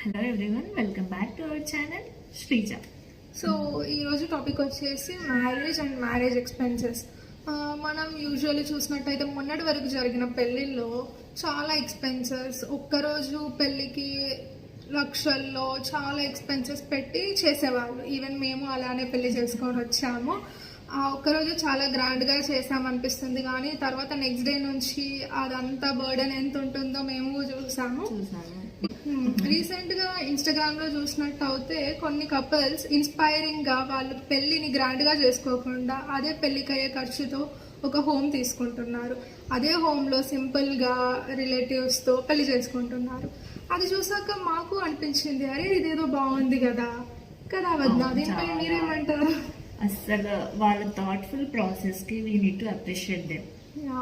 Hello everyone, welcome back to our channel Sreeja. So ఈరోజు topic వచ్చేసి marriage and marriage expenses. మనం usually చూసినట్టయితే మొన్నటి వరకు జరిగిన పెళ్ళిళ్ళలో చాలా ఎక్స్పెన్సెస్, ఒక్కరోజు పెళ్ళికి లక్షల్లో చాలా ఎక్స్పెన్సెస్ పెట్టి చేసేవాళ్ళు. ఈవెన్ మేము అలానే పెళ్లి చేసుకొని వచ్చాము. ఒక్కరోజు చాలా గ్రాండ్గా చేసామనిపిస్తుంది, కానీ తర్వాత నెక్స్ట్ డే నుంచి అదంతా బర్డెన్ ఎంత ఉంటుందో మేము చూసాము. రీసెంట్ గా ఇన్స్టాగ్రామ్ లో చూసినట్టు అయితే కొన్ని కపుల్స్ ఇన్స్పైరింగ్ గా వాళ్ళు పెళ్లిని గ్రాండ్ గా చేసుకోకుండా అదే పెళ్లికి అయ్యే ఖర్చుతో ఒక హోమ్ తీసుకుంటున్నారు. అదే హోమ్ లో సింపుల్ గా రిలేటివ్స్ తో పెళ్లి చేసుకుంటున్నారు. అది చూసాక మాకు అనిపించింది, అరే ఇదేదో బాగుంది కదా కదా వద్దా, దీనిపై మీరేమంటారు? అసలు వాళ్ళ థాట్ఫుల్ ప్రాసెస్ కి we need to appreciate them.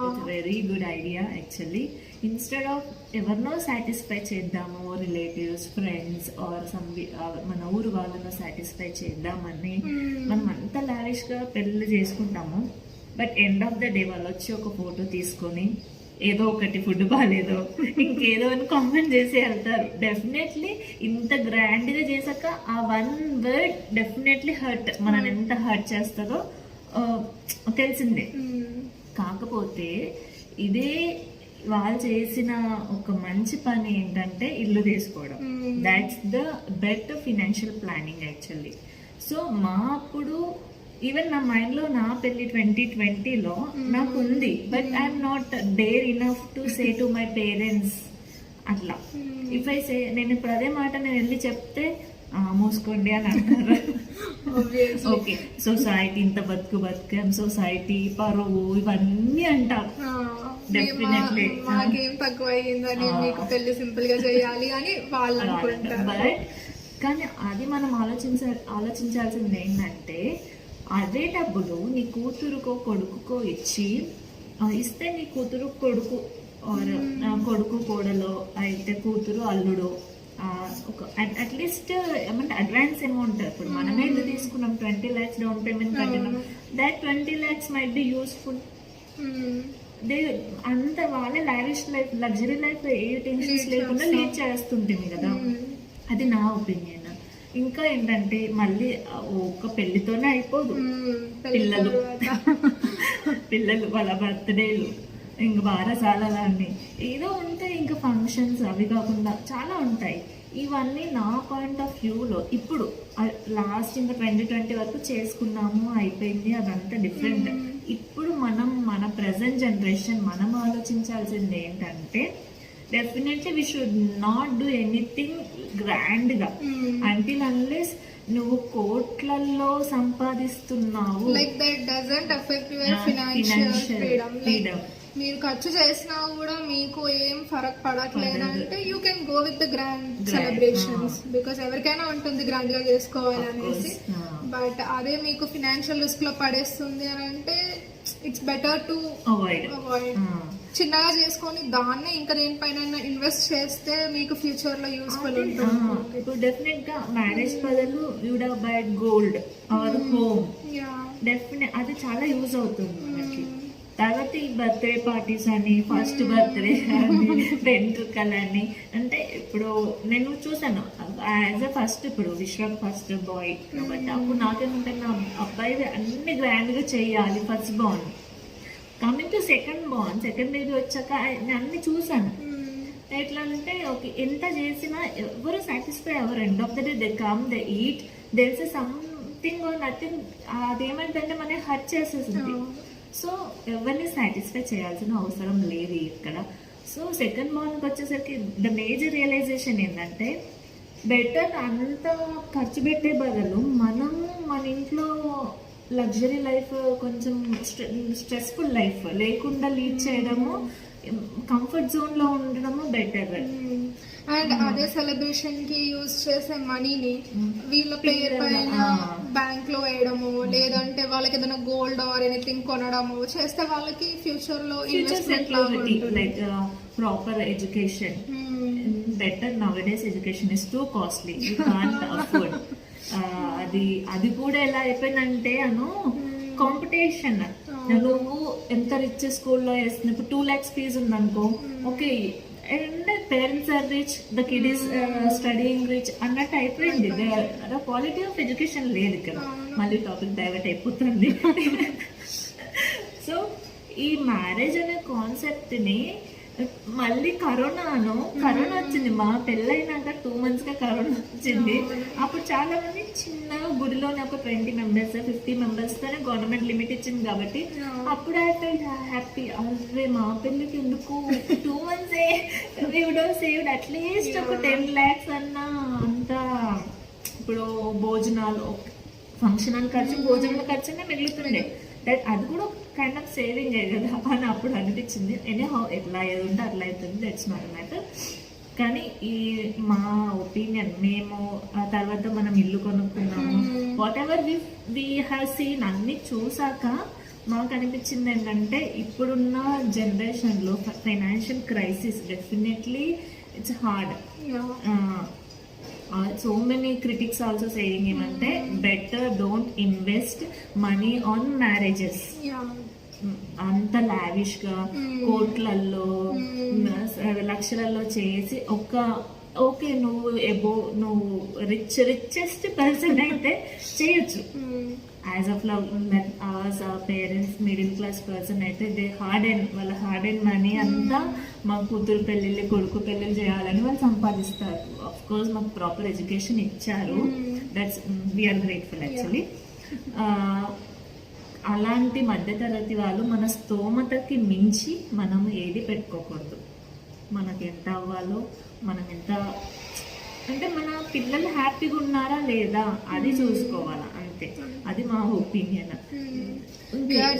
It's very good idea actually. Instead of ఎవరినో సాటిస్ఫై చేద్దాము, రిలేటివ్స్, ఫ్రెండ్స్ ఆర్ మన ఊరు వాళ్ళను సాటిస్ఫై చేద్దామని మనం అంత లావిష్ గా పెళ్లి చేసుకుంటాము. But end of the day వాళ్ళు వచ్చి ఒక ఫోటో తీసుకొని ఏదో ఒకటి ఫుడ్ బాగాలేదో ఇంకేదో అని కామెంట్ చేసి వెళ్తారు. డెఫినెట్లీ ఇంత గ్రాండ్ గా చేశాక ఆ వన్ వర్డ్ డెఫినెట్లీ హర్ట్, మనని ఎంత హర్ట్ చేస్తుందో తెలిసిందే. కాకపోతే ఇదే వాళ్ళు చేసిన ఒక మంచి పని ఏంటంటే ఇల్లు తీసుకోవడం. That's the better financial planning actually. So మా అప్పుడు ఈవెన్ నా మైండ్ లో నా పెళ్లి 2020లో నాకు ఉంది, but I'm not dare enough to say to my parents అట్లా. ఇఫ్ ఐ సే, నేను ఇప్పుడు అదే మాట నేను వెళ్ళి చెప్తే మూసుకోండి అని అంటారు. ఓకే, సొసైటీ ఇంత బతుకాం, సొసైటీ పరువు ఇవన్నీ అంటారు. డెఫినెట్లీ మాకేం తక్కువ అయ్యిందని మీకు పెళ్లి సింపుల్ గా చేయాలి అని వాళ్ళు అనుకుంటారు. బట్ కానీ అది మనం ఆలోచించాల్సింది ఏంటంటే, అదే డబ్బులు నీ కూతురుకో కొడుకుకో ఇస్తే నీ కూతురు కొడుకు కొడుకు కోడలో అయితే కూతురు అల్లుడు ఒక అట్లీస్ట్ ఏమంటే అడ్వాన్స్ అమౌంట్. ఇప్పుడు మనమే ఇల్లు తీసుకున్నాం, 20 lakhs డౌన్ పేమెంట్ కట్టినాం. That 20 lakhs might be useful. అంత వాళ్ళే లావిష్ లైఫ్, లగ్జరీ లైఫ్ ఏ టెన్షన్స్ లేకుండా లీడ్ చేస్తుంటుంది కదా. అది నా ఒపీనియన్. ఇంకా ఏంటంటే మళ్ళీ ఒక్క పెళ్లితోనే అయిపోదు. పిల్లలు వాళ్ళ బర్త్డేలు, ఇంక బారసాలన్నీ ఏదో ఉంటాయి, ఇంకా ఫంక్షన్స్ అవి కాకుండా చాలా ఉంటాయి. ఇవన్నీ నా పాయింట్ ఆఫ్ వ్యూలో ఇప్పుడు లాస్ట్ ఇంకా 2020 వరకు చేసుకున్నాము, అయిపోయింది, అదంతా డిఫరెంట్. ఇప్పుడు మన ప్రజెంట్ జనరేషన్ మనం ఆలోచించాల్సింది ఏంటంటే, definitely we should not do anything grand గా అంటిల్ అన్లెస్ నువ్వు కోట్లల్లో సంపాదిస్తున్నావు. Like that doesn't affect your financial freedom. మీరు ఖర్చు చేసినా కూడా మీకు ఏం ఫరక్ పడట్లేదంటే you can go with the grand celebrations, because ఎవరికైనా ఉంటుంది గ్రాండ్ గా చేసుకోవాలనేసి. బట్ అదే మీకు ఫినాన్షియల్ రిస్క్ లో పడేస్తుంది అని అంటే ఇట్స్ బెటర్ టు అవాయిడ్. చిన్నగా చేసుకొని దాన్ని ఇంకా దేనిపైన ఇన్వెస్ట్ చేస్తే మీకు ఫ్యూచర్ లో యూస్ఫుల్ ఉంటుంది. ఇప్పుడు డెఫినెట్ గా మ్యారేజ్ బదులు you would have buyed gold or home. Definite అది చాలా యూజ్ అవుతుంది మనకి. తర్వాత ఈ బర్త్డే పార్టీస్ అని, ఫస్ట్ బర్త్డే అని, వెంట్రుకలని, అంటే ఇప్పుడు నేను చూసాను యాజ్ అ ఫస్ట్, ఇప్పుడు విశ్వ ఫస్ట్ బాయ్ కాబట్టి అప్పుడు నాకేమంటే నా అబ్బాయి అన్ని గ్రాండ్ గా చెయ్యాలి first ban. Coming to second baby వచ్చాక నేను అన్ని చూసాను. ఎట్లా అంటే ఓకే, ఎంత చేసినా ఎవరు సాటిస్ఫై అవ్వరు. End of the day they come, they eat, there is something or nothing. అదేమంటే మనకి హర్ట్ చేసేసింది. సో ఎవరిని సాటిస్ఫై చేయాల్సిన అవసరం లేదు ఇక్కడ. సో సెకండ్ బార్న్కి వచ్చేసరికి ద మేజర్ రియలైజేషన్ ఏంటంటే, బెటర్ అంత ఖర్చు పెట్టే బదులు మనము మన ఇంట్లో లగ్జరీ లైఫ్, కొంచెం స్ట్రెస్ఫుల్ లైఫ్ లేకుండా లీడ్ చేయడము, కంఫర్ట్ జోన్ లో ఉండడము బెటర్. అండ్ అదే సెలబ్రేషన్ కి యూజ్ చేసే మనీని వీళ్ళ పేరు పైన బ్యాంక్ లో వేయడము, లేదంటే వాళ్ళకి ఏదైనా గోల్డ్ ఆర్ ఎనీథింగ్ కొనడము చేస్తే వాళ్ళకి ఫ్యూచర్ లో like proper education better. Now days education is too costly, you can't afford. అది కూడా ఎలా అయిపోయిందంటే కాంపిటీషన్. నువ్వు ఎంత రిచ్ స్కూల్లో వేస్తున్నా, ఇప్పుడు 2 lakhs ఫీజు ఉందనుకో, okay and parents are rich, the kid is studying rich అన్నట్టు అయిపోయింది. క్వాలిటీ ఆఫ్ ఎడ్యుకేషన్ లేదు ఇక్కడ. మళ్ళీ టాపిక్ డైవర్ట్ అయిపోతుంది. సో ఈ మ్యారేజ్ అనే కాన్సెప్ట్ని మళ్ళీ కరోనా వచ్చింది. మా పెళ్ళైనాక 2 months గా కరోనా వచ్చింది. అప్పుడు చాలా మంది చిన్నగా గుడిలోనే ఒక 20 members 50 members తోనే గవర్నమెంట్ లిమిట్ ఇచ్చింది కాబట్టి అప్పుడు అయితే హ్యాపీ. అదే మా పెళ్ళికి ఎందుకు 2 months సేవ్డ్ అట్లీస్ట్ ఒక 10 lakhs అన్నా. అంత ఇప్పుడు భోజనాలు, ఫంక్షన్ అని ఖర్చు, భోజనాల ఖర్చునే మిగులుతుండే. అది కూడా కైండ్ ఆఫ్ సేవింగ్ కదా అని అప్పుడు అనిపించింది. ఎనీహౌ ఎట్లా ఏది ఉంటే అట్లా అవుతుంది, దట్స్ నాట్ మ్యాటర్. కానీ ఈ మా ఒపీనియన్, మేము ఆ తర్వాత మనం ఇల్లు కొనుక్కున్నాము, whatever we have seen అన్ని చూసాక మాకు అనిపించింది ఏంటంటే ఇప్పుడున్న జనరేషన్లో financial crisis definitely it's hard. So many critics also saying ఏమంటే better don't invest money on marriages. అంత లావిష్ గా కోట్లల్లో లక్షలలో చేసి ఓకే నువ్వు రిచెస్ట్ పర్సన్ అయితే చేయొచ్చు. As of love hours parents middle class person అయితే వాళ్ళ హార్డ్ అండ్ మనీ అంతా మా కూతురు పెళ్ళిళ్ళు, కొడుకు పెళ్ళిళ్ళు చేయాలని వాళ్ళు సంపాదిస్తారు. ఆఫ్ కోర్స్ మాకు ప్రాపర్ ఎడ్యుకేషన్ ఇచ్చారు, దట్స్ వీఆర్ గ్రేట్ఫుల్ యాక్చువల్లీ. అలాంటి మధ్యతరగతి వాళ్ళు మన స్తోమతకి మించి మనం ఏది పెట్టుకోకూడదు. మనకి ఎంత అవ్వాలో, మనం ఎంత అంటే మన పిల్లలు హ్యాపీగా ఉన్నారా లేదా అది చూసుకోవాలా, అంతే. అది మా opinion.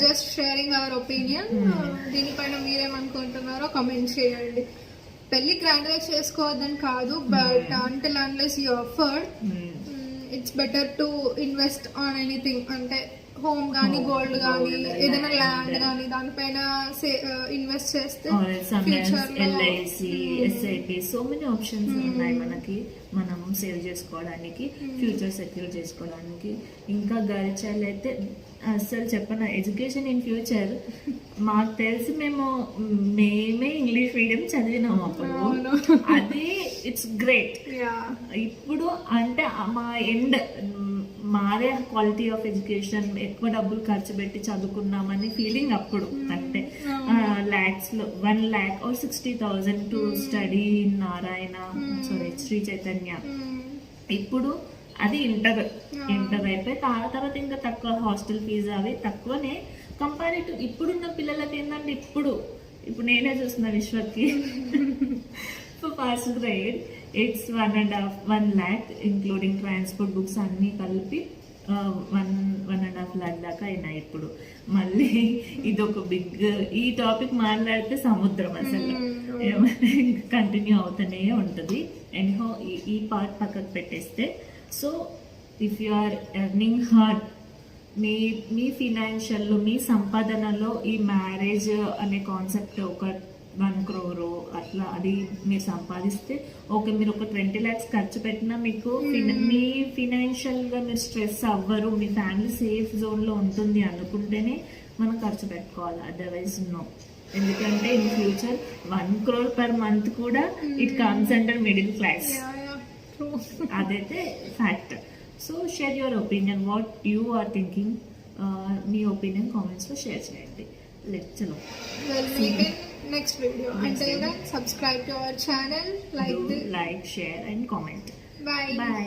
Just sharing our opinion. దీనిపైన మీరేమనుకుంటున్నారో కమెంట్ చేయండి. పెళ్లి గ్రాండ్ గా చేసుకోవద్దని కాదు, but until unless you afford it's better to invest on anything. అంటే హోమ్ కానీ, గోల్డ్ కానీ, ఏదైనా ల్యాండ్ కానీ దానిపైన ఇన్వెస్ట్ చేస్తే LIC, SIP, so many options ఉన్నాయి మనకి. మనం సేవ్ చేసుకోవడానికి, ఫ్యూచర్ సెక్యూర్ చేసుకోవడానికి. ఇంకా గర్ల్ చైల్డ్ అయితే అసలు చెప్పన, ఎడ్యుకేషన్ ఇన్ ఫ్యూచర్ మాకు తెలిసి మేమే ఇంగ్లీష్ మీడియం చదివినాము అప్పుడు. అది ఇట్స్ గ్రేట్. ఇప్పుడు అంటే మా ఎండ్ మారే క్వాలిటీ ఆఫ్ ఎడ్యుకేషన్, ఎక్కువ డబ్బులు ఖర్చు పెట్టి చదువుకున్నామని ఫీలింగ్ అప్పుడు. అంటే lakhs లో 1 lakh or 60,000 to study in Narayana, sorry Sri Chaitanya. ఇప్పుడు అది ఇంటర్ అయిపోయి తర్వాత ఇంకా తక్కువ హాస్టల్ ఫీజు అవి తక్కువనే కంపారిటివ్. ఇప్పుడున్న పిల్లలకి ఏంటంటే ఇప్పుడు నేనే చూస్తున్నా విశ్వకి first grade it's 1.5 lakh including transport, books అన్నీ కలిపి 1.5 lakh దాకా అయినాయి ఇప్పుడు. మళ్ళీ ఇది ఒక బిగ్, ఈ టాపిక్ మాట్లాడితే సముద్రం అసలు కంటిన్యూ అవుతూనే ఉంటుంది. ఎనీహౌ ఈ పార్ట్ పక్కకు పెట్టేస్తే, so if you are earning hard, మీ ఫినాన్షియల్లో, మీ సంపాదనలో ఈ మ్యారేజ్ అనే కాన్సెప్ట్ ఒక 1 crore అట్లా అది మీరు సంపాదిస్తే ఓకే, మీరు ఒక 20 lakhs ఖర్చు పెట్టినా మీకు మీ ఫినాన్షియల్గా మీరు స్ట్రెస్ అవ్వరు, మీ ఫ్యామిలీ సేఫ్ జోన్లో ఉంటుంది అనుకుంటేనే మనం ఖర్చు పెట్టుకోవాలి. Otherwise no. ఎందుకంటే in future 1 crore per month కూడా it comes under middle class. అదైతే fact. So share your opinion, what you are thinking. మీ ఒపీనియన్ కామెంట్స్లో షేర్ చేయండి. చలో next video. Until then, subscribe to our channel, like, share and comment. Bye.